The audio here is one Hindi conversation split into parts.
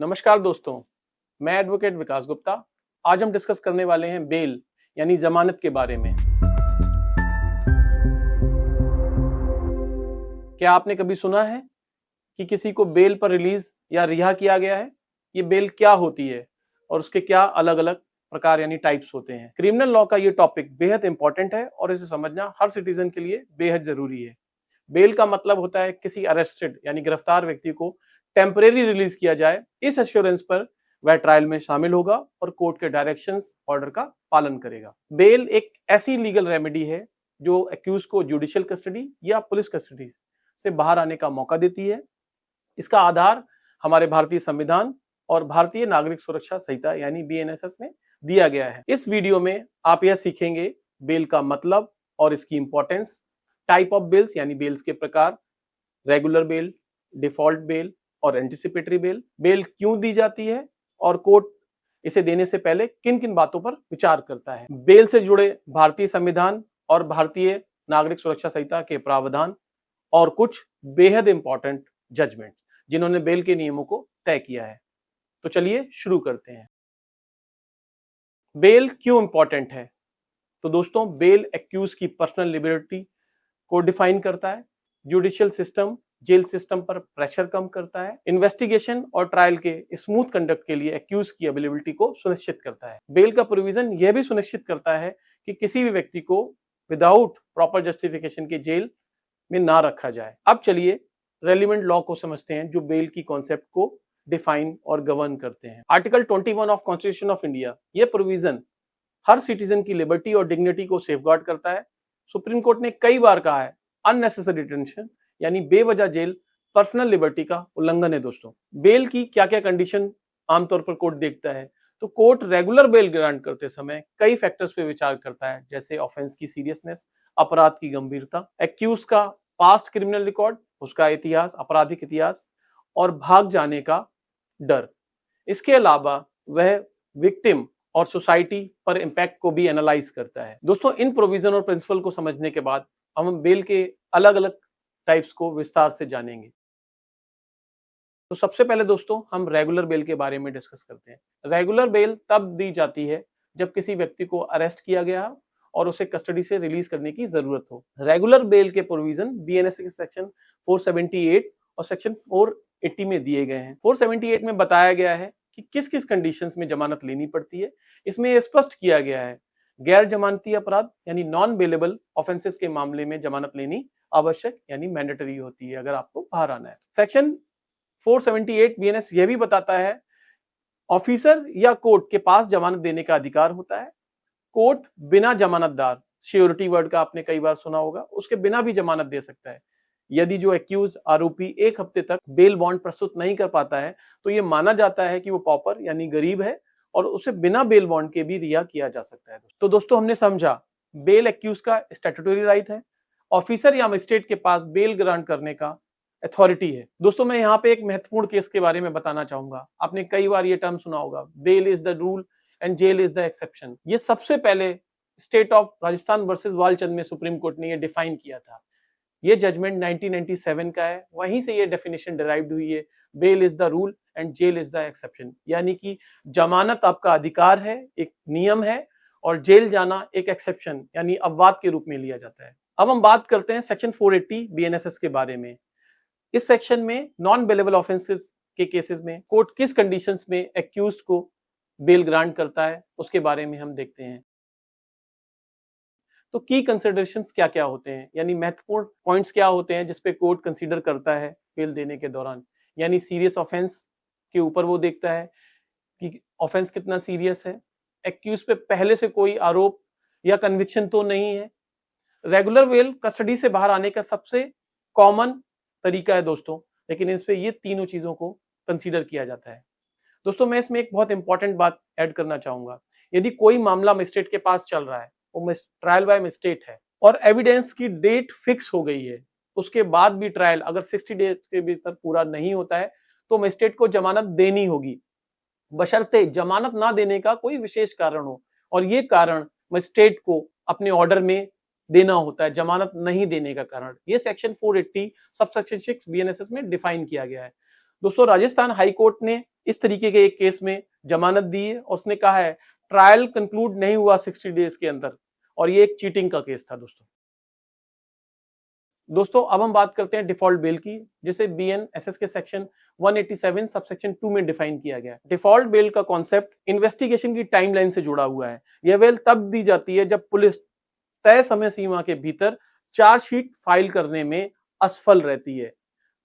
नमस्कार दोस्तों, मैं एडवोकेट विकास गुप्ता। आज हम डिस्कस करने वाले हैं बेल यानी जमानत के बारे में। क्या आपने कभी सुना है कि किसी को बेल पर रिलीज या रिहा किया गया है? ये बेल क्या होती है और उसके क्या अलग-अलग प्रकार यानी टाइप्स होते हैं? क्रिमिनल लॉ का ये टॉपिक बेहद इंपॉर्टेंट है और इसे समझना हर सिटीजन के लिए बेहद जरूरी है। बेल का मतलब होता है किसी अरेस्टेड यानी गिरफ्तार व्यक्ति को टेम्परेरी रिलीज किया जाए, इस एश्योरेंस पर वह ट्रायल में शामिल होगा और कोर्ट के डायरेक्शंस ऑर्डर का पालन करेगा। बेल एक ऐसी लीगल रेमेडी है जो एक्यूज को जुडिशियल कस्टडी या पुलिस कस्टडी से बाहर आने का मौका देती है। इसका आधार हमारे भारतीय संविधान और भारतीय नागरिक सुरक्षा संहिता यानी बीएनएसएस में दिया गया है। इस वीडियो में आप यह सीखेंगे बेल का मतलब और इसकी इंपॉर्टेंस, टाइप ऑफ बेल्स यानी बेल्स के प्रकार, रेगुलर बेल, डिफॉल्ट बेल और एंटिसिपेटरी बेल, बेल क्यों दी जाती है और कोर्ट इसे देने से पहले किन किन बातों पर विचार करता है, बेल से जुड़े भारतीय संविधान और भारतीय नागरिक सुरक्षा संहिता के प्रावधान और कुछ बेहद इंपॉर्टेंट जजमेंट जिन्होंने बेल के नियमों को तय किया है। तो चलिए शुरू करते हैं। बेल क्यों इंपॉर्टेंट है? तो दोस्तों, बेल एक्यूज की पर्सनल लिबर्टी को डिफाइन करता है, जुडिशियल सिस्टम जेल सिस्टम पर प्रेशर कम करता है, इन्वेस्टिगेशन और ट्रायल के स्मूथ कंडक्ट के लिए एक्यूज की अवेलेबिलिटी को सुनिश्चित करता है। बेल का प्रोविजन यह भी सुनिश्चित करता है कि किसी भी व्यक्ति को विदाउट प्रॉपर जस्टिफिकेशन के जेल में ना रखा जाए। अब चलिए रेलिवेंट लॉ को समझते हैं जो बेल की कॉन्सेप्ट को डिफाइन और गवर्न करते हैं। Article 21 of constitution of India, यह प्रोविजन हर सिटीजन की लिबर्टी और डिग्निटी को सेफगार्ड करता है। सुप्रीम कोर्ट ने कई बार कहा है अननेसेसरी डिटेंशन यानी बेवजह जेल पर्सनल लिबर्टी का उल्लंघन है। दोस्तों, बेल की क्या क्या कंडीशन आमतौर पर कोर्ट देखता है? तो कोर्ट रेगुलर बेल ग्रांट करते समय कई फैक्टर्स पे विचार करता है, जैसे ऑफेंस की सीरियसनेस, अपराध की गंभीरता, एक्यूज का पास्ट क्रिमिनल रिकॉर्ड, उसका इतिहास, आपराधिक इतिहास और भाग जाने का डर। इसके अलावा वह विक्टिम और सोसाइटी पर इंपैक्ट को भी एनालाइज करता है। दोस्तों, इन प्रोविजन और प्रिंसिपल को समझने के बाद हम बेल के अलग अलग टाइप्स को विस्तार से जानेंगे। तो सबसे पहले दोस्तों हम रेगुलर बेल के बारे में डिस्कस करते हैं। रेगुलर बेल तब दी जाती है जब किसी व्यक्ति को अरेस्ट किया गया और उसे कस्टडी से रिलीज करने की जरूरत हो। रेगुलर बेल के प्रोविजन बीएनएस के सेक्शन 478 और सेक्शन 480 में दिए गए हैं। 478 में बताया गया है कि किस किस कंडीशंस में जमानत लेनी पड़ती है। इसमें यह स्पष्ट किया गया है गैर जमानती अपराध यानी नॉन बेलेबल ऑफेंसेस के मामले में जमानत लेनी आवश्यक यानी मैंडेटरी होती है अगर आपको बाहर आना है। सेक्शन 478 बीएनएस यह भी बताता है ऑफिसर या कोर्ट के पास जमानत देने का अधिकार होता है। कोर्ट बिना जमानतदार, श्योरिटी वर्ड का आपने कई बार सुना होगा, उसके बिना भी जमानत दे सकता है। यदि जो एक्यूज आरोपी 1 हफ्ते तक बेल बॉन्ड प्रस्तुत नहीं कर पाता है तो यह माना जाता है कि वो पॉपर यानी गरीब है और उसे बिना बेल बॉन्ड के भी रिहा किया जा सकता है। तो दोस्तों, हमने समझा बेल एक्यूज का स्टैट्यूटरी राइट है, ऑफिसर या मजिस्ट्रेट के पास बेल ग्रांट करने का अथॉरिटी है। दोस्तों, मैं यहाँ पे एक महत्वपूर्ण केस के बारे में बताना चाहूंगा। आपने कई बार ये टर्म सुना होगा, bail is the rule and jail is the exception. ये सबसे पहले state of Rajasthan versus Walchand में सुप्रीम कोर्ट ने ये डिफाइन किया था। ये जजमेंट 1997 का है, वहीं से ये डेफिनेशन डिराइव्ड हुई है, bail is the rule and jail is the exception. यानी कि जमानत आपका अधिकार है, एक नियम है, और जेल जाना एक एक्सेप्शन यानी अपवाद के रूप में लिया जाता है। अब हम बात करते हैं सेक्शन 480 बीएनएसएस के बारे में। इस सेक्शन में नॉन बेलेबल ऑफेंसेस के केसेस में कोर्ट किस कंडीशंस में एक्यूज को बेल ग्रांट करता है उसके बारे में हम देखते हैं। तो की कंसिडरेशंस क्या क्या होते हैं यानी महत्वपूर्ण पॉइंट्स क्या होते हैं जिसपे कोर्ट कंसीडर करता है बेल देने के दौरान। यानी सीरियस ऑफेंस के ऊपर वो देखता है कि ऑफेंस कितना सीरियस है, एक्यूज पे पहले से कोई आरोप या कन्विक्शन तो नहीं है। रेगुलर बेल कस्टडी से बाहर आने का सबसे कॉमन तरीका है दोस्तों, लेकिन इस पे ये तीनों चीजों को कंसीडर किया जाता है। दोस्तों, मैं इसमें एक बहुत इंपॉर्टेंट बात ऐड करना चाहूंगा। यदि कोई मामला मजिस्ट्रेट के पास चल रहा है, वो ट्रायल बाय मजिस्ट्रेट है और एविडेंस की डेट फिक्स हो गई है, उसके बाद भी ट्रायल अगर 60 डेज के भीतर पूरा नहीं होता है तो मजिस्ट्रेट को जमानत देनी होगी, बशर्ते जमानत ना देने का कोई विशेष कारण हो, और ये कारण मजिस्ट्रेट को अपने ऑर्डर में देना होता है, जमानत नहीं देने का कारण। ये सेक्शन 480 सबसेक्शन 6 बीएनएसएस में डिफाइन किया गया है। दोस्तों राजस्थान हाई कोर्ट ने इस तरीके के एक केस में जमानत दी है और उसने कहा है ट्रायल कंक्लूड नहीं हुआ 60 डेज के अंदर, और ये एक चीटिंग का केस था दोस्तों अब हम बात करते हैं डिफॉल्ट बेल की, जिसे बीएनएसएस के सेक्शन 187 सबसेक्शन 2 में डिफाइन किया गया है। डिफॉल्ट बेल का कॉन्सेप्ट इन्वेस्टिगेशन की टाइमलाइन से जुड़ा हुआ है। यह बेल तब दी जाती है जब पुलिस तय समय सीमा के भीतर चार्जशीट फाइल करने में असफल रहती है।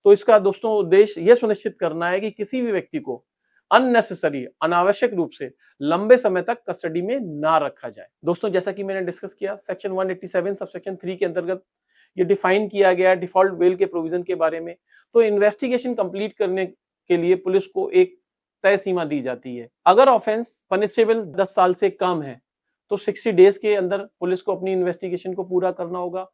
तो इसका दोस्तों उद्देश्य यह सुनिश्चित करना है कि किसी भी व्यक्ति को अननेसेसरी अनावश्यक रूप से लंबे समय तक कस्टडी में ना रखा जाए। दोस्तों जैसा कि मैंने डिस्कस किया, सेक्शन 187 सबसेक्शन 3 के अंतर्गत ये डिफाइन किया गया डिफॉल्ट बेल के प्रोविजन के बारे में। तो इन्वेस्टिगेशन कंप्लीट करने के लिए पुलिस को एक तय सीमा दी जाती है। अगर ऑफेंस पनिशेबल 10 साल से कम है तो 60 डेज के अंदर पुलिस को अपनी इन्वेस्टिगेशन को पूरा करना होगा।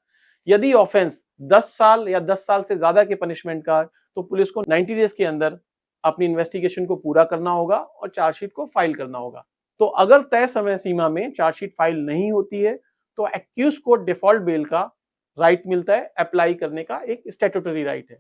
यदि ऑफेंस 10 साल या 10 साल से ज्यादा के पनिशमेंट का तो पुलिस को 90 डेज के अंदर अपनी इन्वेस्टिगेशन को पूरा करना होगा और चार्जशीट को फाइल करना होगा। तो अगर तय समय सीमा में चार्जशीट फाइल नहीं होती है तो एक्यूज को डिफॉल्ट बेल का राइट मिलता है, अप्लाई करने का एक स्टैट्यूटरी राइट है।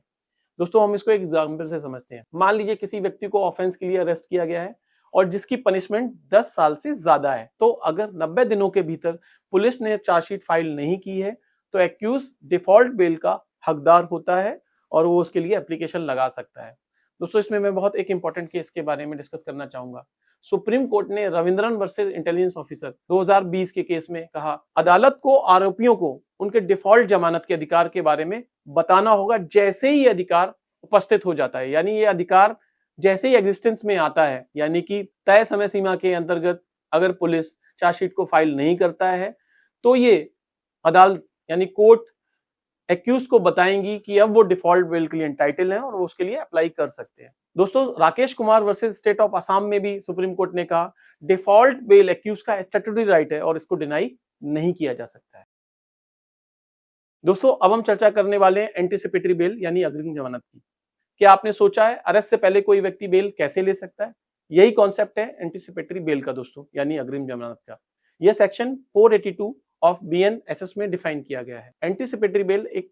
दोस्तों हम इसको एक एग्जांपल से समझते हैं। मान लीजिए किसी व्यक्ति को ऑफेंस के लिए अरेस्ट किया गया है और जिसकी पनिशमेंट 10 साल से ज्यादा है। तो अगर 90 दिनों के भीतर पुलिस ने चार्जशीट फाइल नहीं की है तो एक्यूज डिफॉल्ट बेल का हकदार होता है और वो उसके लिए एप्लीकेशन लगा सकता है। दोस्तों इसमें मैं बहुत एक इंपॉर्टेंट केस के बारे में डिस्कस करना चाहूंगा। सुप्रीम कोर्ट ने रविंद्रन वर्सेस इंटेलिजेंस ऑफिसर 2020 के केस में कहा, अदालत को आरोपियों को उनके डिफॉल्ट जमानत के अधिकार के बारे में बताना होगा जैसे ही अधिकार उपस्थित हो जाता है। यानी ये अधिकार जैसे ही एग्जिस्टेंस में आता है, यानी कि तय समय सीमा के अंतर्गत अगर पुलिस चार्जशीट को फाइल नहीं करता है तो ये अदालत यानी कोर्ट एक्यूज को बताएंगी कि अब वो डिफॉल्ट बेल के लिए एंटाइटल हैं और वो उसके लिए अप्लाई कर सकते हैं। दोस्तों Rakesh Kumar versus state of Assam में भी सुप्रीम कोर्ट ने कहा डिफॉल्ट बेल एक्यूज का स्टैट्यूटरी राइट है और इसको डिनाई नहीं किया जा सकता है। दोस्तों अब हम चर्चा करने वाले हैं एंटीसिपेटरी बेल यानी अग्रिम जमानत की। क्या आपने सोचा है अरेस्ट से पहले कोई व्यक्ति बेल कैसे ले सकता है? यही कॉन्सेप्ट है एंटीसिपेटरी बेल का दोस्तों, यानी अग्रिम जमानत का। यह सेक्शन 482 ऑफ बीएनएसएस में डिफाइन किया गया है। एंटीसिपेटरी बेल एक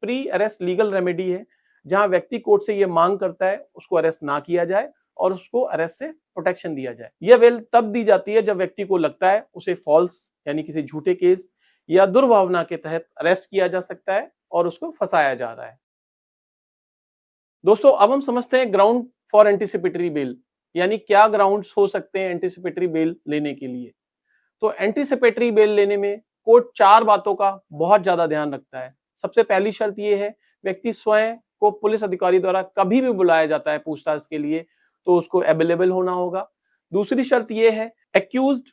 प्री अरेस्ट लीगल रेमेडी है जहां व्यक्ति कोर्ट से यह मांग करता है उसको अरेस्ट ना किया जाए और उसको अरेस्ट से प्रोटेक्शन दिया जाए। यह बेल तब दी जाती है जब व्यक्ति को लगता है उसे फॉल्स यानी किसी झूठे केस या दुर्भावना के तहत अरेस्ट किया जा सकता है और उसको फंसाया जा रहा है। दोस्तों अब हम समझते हैं ग्राउंड फॉर एंटीसिपेटरी बेल, यानी क्या ग्राउंड्स हो सकते हैं एंटीसिपेटरी बेल लेने के लिए। तो एंटीसिपेटरी बेल लेने में कोर्ट 4 बातों का बहुत ज्यादा ध्यान रखता है। सबसे पहली शर्त यह है व्यक्ति स्वयं को पुलिस अधिकारी द्वारा कभी भी बुलाया जाता है पूछताछ के लिए तो उसको अवेलेबल होना होगा। दूसरी शर्त यह है एक्यूज्ड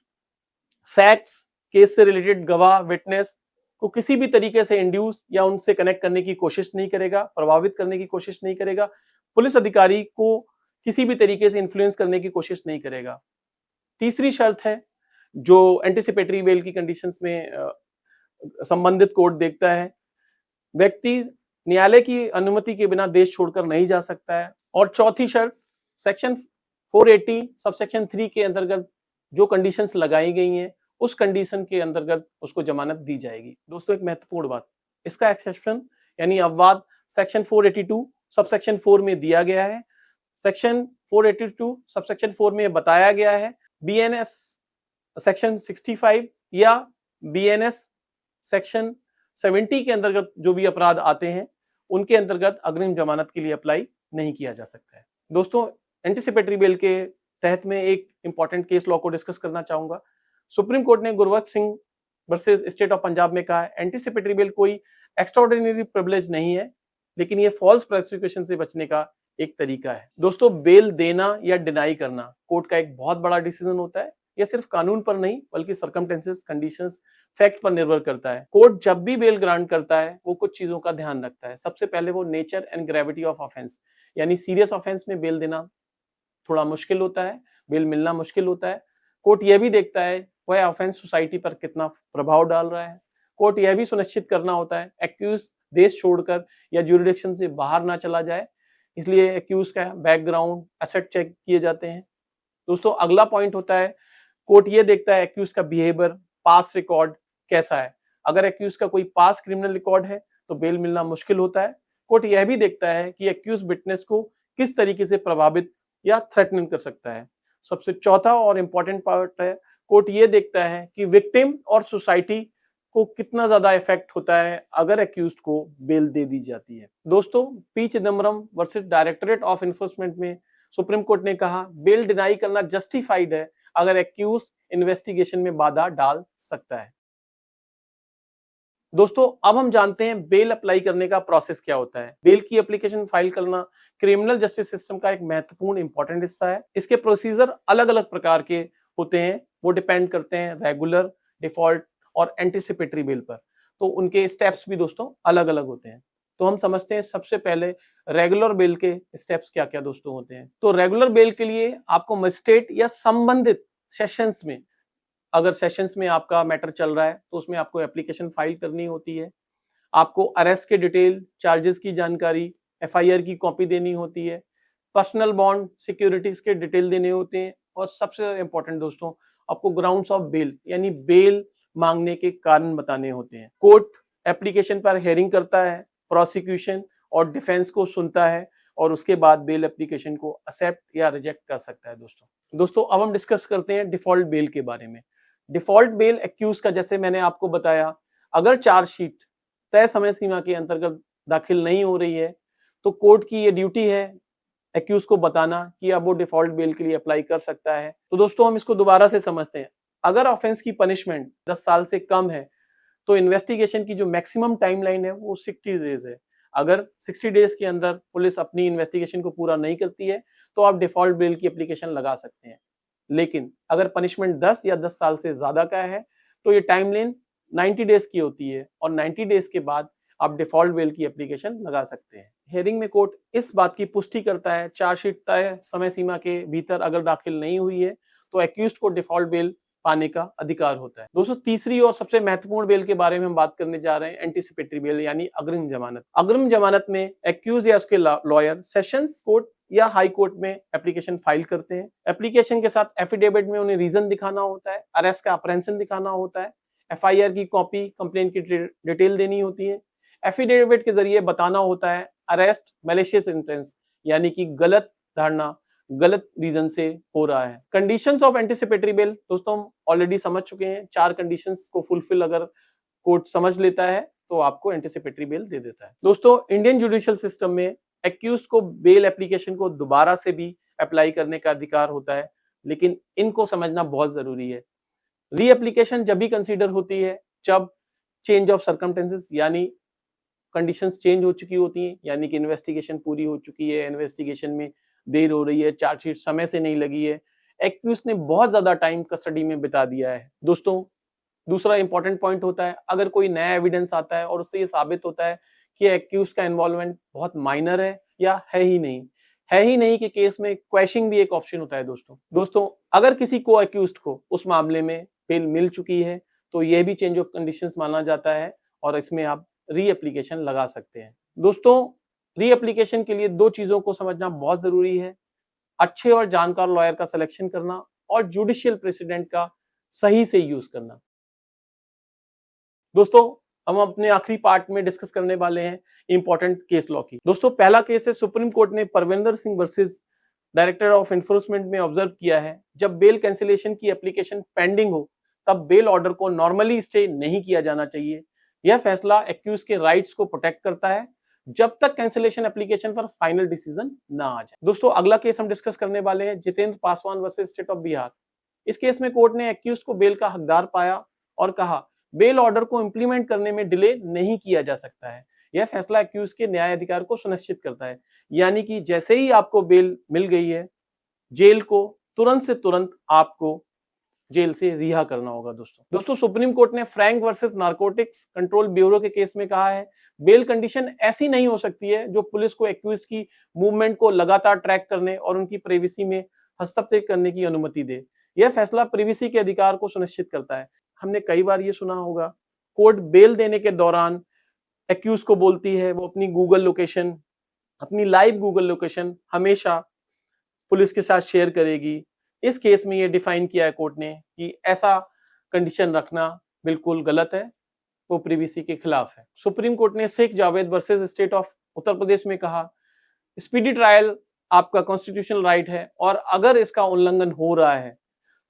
फैक्ट्स केस से रिलेटेड गवाह विटनेस को किसी भी तरीके से इंड्यूस या उनसे कनेक्ट करने की कोशिश नहीं करेगा, प्रभावित करने की कोशिश नहीं करेगा, पुलिस अधिकारी को किसी भी तरीके से इन्फ्लुएंस करने की कोशिश नहीं करेगा। तीसरी शर्त है जो एंटीसिपेटरी बेल की कंडीशंस में संबंधित कोर्ट देखता है, व्यक्ति न्यायालय की अनुमति के बिना देश छोड़कर नहीं जा सकता है। और चौथी शर्त सेक्शन 480 सबसेक्शन 3 के अंतर्गत जो कंडीशंस लगाई गई हैं उस कंडीशन के अंतर्गत उसको जमानत दी जाएगी। दोस्तों एक महत्वपूर्ण बात, इसका एक्सेप्शन यानी अपवाद सेक्शन 482 सबसेक्शन 4 में दिया गया है। सेक्शन 482 सबसेक्शन 4 में बताया गया है बीएनएस सेक्शन 65 या बीएनएस सेक्शन 70 के अंतर्गत जो भी अपराध आते हैं उनके अंतर्गत अग्रिम जमानत के लिए अप्लाई नहीं किया जा सकता है। दोस्तों एंटीसिपेटरी बेल के तहत में एक इंपॉर्टेंट केस लॉ को डिस्कस करना चाहूंगा। सुप्रीम कोर्ट ने Gurbaksh Singh versus state of Punjab में कहा एंटीसिपेटरी बेल कोई एक्स्ट्राऑर्डिनरी प्रिविलेज नहीं है, लेकिन ये फॉल्स प्रोसिक्यूशन से बचने का एक तरीका है। दोस्तों बेल देना या डिनाई करना कोर्ट का एक बहुत बड़ा डिसीजन होता है। यह सिर्फ कानून पर नहीं बल्कि सर्कमस्टेंसेस, कंडीशंस, फैक्ट पर निर्भर करता है। कोर्ट जब भी बेल ग्रांट करता है वो कुछ चीजों का ध्यान रखता है। सबसे पहले वो nature and gravity of offence, यानी सीरियस ऑफेंस में बेल देना थोड़ा मुश्किल होता है, बेल मिलना मुश्किल होता है। कोर्ट यह भी देखता है वह ऑफेंस सोसाइटी पर कितना प्रभाव डाल रहा है। कोर्ट यह भी सुनिश्चित करना होता है एक्यूज देश छोड़कर या ज्यूरिडिक्शन से बाहर ना चला जाए, इसलिए एक्यूज का बैकग्राउंड, एसेट चेक किए जाते हैं। दोस्तों अगला पॉइंट होता है कोर्ट ये देखता है एक्यूज का बिहेवियर, पास्ट रिकॉर्ड कैसा है। अगर एक्यूज का कोई पास्ट क्रिमिनल रिकॉर्ड है तो बेल मिलना मुश्किल होता है। कोर्ट यह भी देखता है कि एक्यूज विटनेस को किस तरीके से प्रभावित या थ्रेटनिंग कर सकता है। सबसे चौथा और इंपॉर्टेंट पार्ट है, कोर्ट ये देखता है कि विक्टिम और सोसाइटी को कितना ज्यादा इफेक्ट होता है अगर एक्यूज्ड को बेल दे दी जाती है। दोस्तों, P Chidambaram versus directorate of enforcement में सुप्रीम कोर्ट ने कहा बेल डिनाई करना जस्टिफाइड है अगर एक्यूज इन्वेस्टिगेशन में बाधा डाल सकता है। दोस्तों, अब हम जानते हैं बेल अप्लाई करने का प्रोसेस क्या होता है। बेल की एप्लीकेशन फाइल करना क्रिमिनल जस्टिस सिस्टम का एक महत्वपूर्ण इंपॉर्टेंट हिस्सा है। इसके प्रोसीजर अलग अलग प्रकार के होते हैं, वो डिपेंड करते हैं रेगुलर, डिफॉल्ट और एंटिसिपेटरी बेल पर। तो उनके स्टेप्स भी दोस्तों अलग अलग होते हैं। तो हम समझते हैं सबसे पहले रेगुलर बेल के स्टेप्स क्या क्या दोस्तों होते हैं। तो रेगुलर बेल के लिए आपको मजिस्ट्रेट या संबंधित सेशंस में, अगर सेशंस में आपका मैटर चल रहा है तो उसमें आपको एप्लीकेशन फाइल करनी होती है। आपको अरेस्ट के डिटेल, चार्जेस की जानकारी, एफआईआर की कॉपी देनी होती है, पर्सनल बॉन्ड, सिक्योरिटीज के डिटेल देने होते हैं और सबसे इंपॉर्टेंट दोस्तों, आपको ग्राउंड्स ऑफ बेल यानी बेल मांगने के कारण बताने होते हैं। कोर्ट एप्लीकेशन पर हेयरिंग करता है, प्रोसिक्यूशन और डिफेंस को सुनता है और उसके बाद बेल एप्लीकेशन को एक्सेप्ट या रिजेक्ट कर सकता है। दोस्तों अब हम डिस्कस करते हैं डिफॉल्ट बेल के बारे में। डिफॉल्ट बेल एक्यूज का, जैसे मैंने आपको बताया, अगर चार्जशीट तय समय सीमा के अंतर्गत दाखिल नहीं हो रही है तो कोर्ट की ये ड्यूटी है एक्यूज को बताना कि अब वो डिफॉल्ट बेल के लिए अप्लाई कर सकता है। तो दोस्तों हम इसको दोबारा से समझते हैं। अगर ऑफेंस की पनिशमेंट 10 साल से कम है तो इन्वेस्टिगेशन की जो मैक्सिमम टाइमलाइन है वो 60 डेज है। अगर 60 डेज के अंदर पुलिस अपनी इन्वेस्टिगेशन को पूरा नहीं करती है तो आप डिफॉल्ट बेल की एप्लीकेशन लगा सकते हैं। लेकिन अगर पनिशमेंट 10 या 10 साल से ज्यादा का है तो ये टाइमलाइन 90 डेज की होती है और 90 डेज के बाद आप डिफॉल्ट बेल की एप्लीकेशन लगा सकते हैं। हियरिंग में कोर्ट इस बात की पुष्टि करता है चार्जशीट तय समय सीमा के भीतर अगर दाखिल नहीं हुई है तो एक्यूज्ड को डिफॉल्ट बेल पाने का अधिकार होता है। दोस्तों, तीसरी और सबसे महत्वपूर्ण बेल के बारे में हम बात करने जा रहे हैं, एंटीसिपेटरी बेल यानी अग्रिम जमानत। अग्रिम जमानत में एक्यूज या उसके लॉयर सेशंस कोर्ट या हाई कोर्ट में एप्लीकेशन फाइल करते हैं। एप्लीकेशन के साथ एफिडेविट में उन्हें रीजन दिखाना होता है, अरेस्ट का अप्रेंशन दिखाना होता है, एफआईआर की कॉपी, कंप्लेंट की डिटेल देनी होती है। एफिडेविट के जरिए बताना होता है अरेस्ट मैलिशियस इंटेंस यानी कि गलत धारणा, गलत रीजन से हो रहा है। कंडीशंस ऑफ एंटीसिपेटरी बेल दोस्तों हम ऑलरेडी समझ चुके हैं। 4 कंडीशंस को फुलफिल अगर कोर्ट समझ लेता है तो आपको एंटीसिपेटरी बेल दे देता है। दोस्तों, इंडियन जुडिशियल सिस्टम में एक्यूज को बेल एप्लीकेशन को दोबारा से भी अप्लाई करने का अधिकार होता है, लेकिन इनको समझना बहुत जरूरी है। री एप्लीकेशन जब भी कंसीडर होती है जब चेंज ऑफ सर्कमस्टेंसेस यानी कंडीशंस चेंज हो चुकी होती हैं, यानी कि इन्वेस्टिगेशन पूरी हो चुकी है, इन्वेस्टिगेशन में देर हो रही है, चार्जशीट समय से नहीं लगी है, एक्यूज ने बहुत ज्यादा टाइम कस्टडी में बिता दिया है। दोस्तों, दूसरा इंपॉर्टेंट पॉइंट होता है अगर कोई नया एविडेंस आता है और उससे ये साबित होता है कि एक्यूज का इन्वॉल्वमेंट बहुत माइनर है या है ही नहीं के केस में क्वैशिंग भी एक ऑप्शन होता है। दोस्तों अगर किसी को एक्यूज्ड को उस मामले में बेल मिल चुकी है तो यह भी चेंज ऑफ कंडीशंस माना जाता है और इसमें आप री एप्लीकेशन लगा सकते हैं। दोस्तों, री एप्लीकेशन के लिए 2 चीजों को समझना बहुत जरूरी है, अच्छे और जानकार लॉयर का सिलेक्शन करना और जुडिशियल प्रेसिडेंट का सही से यूज करना। दोस्तों, हम अपने आखिरी पार्ट में डिस्कस करने वाले हैं इंपॉर्टेंट केस लॉ की। दोस्तों, पहला केस है सुप्रीम कोर्ट ने Parvinder Singh versus director of enforcement में ऑब्जर्व किया है जब बेल कैंसिलेशन की एप्लीकेशन पेंडिंग हो तब बेल ऑर्डर को नॉर्मली स्टे नहीं किया जाना चाहिए। यह फैसला एक्यूज के राइट्स को प्रोटेक्ट करता है जब तक कैंसिलेशन एप्लीकेशन पर फाइनल डिसीजन ना आ जाए। दोस्तों, अगला केस हम डिस्कस करने वाले हैं Jitendra Paswan versus state of Bihar. इस केस में कोर्ट ने एक्यूज को बेल का हकदार पाया और कहा बेल ऑर्डर को इंप्लीमेंट करने में डिले नहीं किया जा सकता है। यह फैसला एक्यूज के न्याय अधिकार को सुनिश्चित करता है, यानी कि जैसे ही आपको बेल मिल गई है जेल को तुरंत से तुरंत आपको जेल से रिहा करना होगा। दोस्तों सुप्रीम कोर्ट ने Frank versus narcotics control bureau के केस में कहा है बेल कंडीशन ऐसी नहीं हो सकती है जो पुलिस को एक्यूज की मूवमेंट को लगातार ट्रैक करने और उनकी प्राइवेसी में हस्तक्षेप करने की अनुमति दे। यह फैसला प्राइवेसी के अधिकार को सुनिश्चित करता है। हमने कई बार ये सुना होगा कोर्ट बेल देने के दौरान एक्यूज को बोलती है वो अपनी गूगल लोकेशन, अपनी लाइव गूगल लोकेशन हमेशा पुलिस के साथ शेयर करेगी। इस केस में ये डिफाइन किया है कोर्ट ने कि ऐसा कंडीशन रखना बिल्कुल गलत है, वो प्राइवेसी के खिलाफ है। सुप्रीम कोर्ट ने Sheikh Javed versus state of Uttar Pradesh में कहा स्पीडी ट्रायल आपका कॉन्स्टिट्यूशनल राइट है और अगर इसका उल्लंघन हो रहा है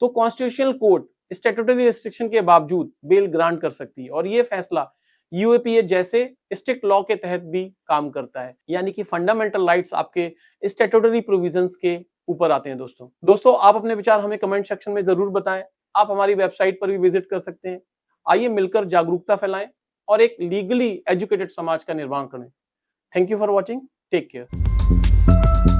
तो कॉन्स्टिट्यूशनल कोर्ट स्टैट्यूटरी रिस्ट्रिक्शन के बावजूद बेल ग्रांट कर सकती है और ये फैसला यूएपीए जैसे स्ट्रिक्ट लॉ के तहत भी काम करता है, यानी कि फंडामेंटल राइट्स आपके स्टैट्यूटरी प्रोविजंस के ऊपर आते हैं। दोस्तों आप अपने विचार हमें कमेंट सेक्शन में जरूर बताएं। आप हमारी वेबसाइट पर भी विजिट कर सकते हैं। आइए मिलकर जागरूकता फैलाएं और एक लीगली एजुकेटेड समाज का निर्माण करें। Thank you for watching. Take care.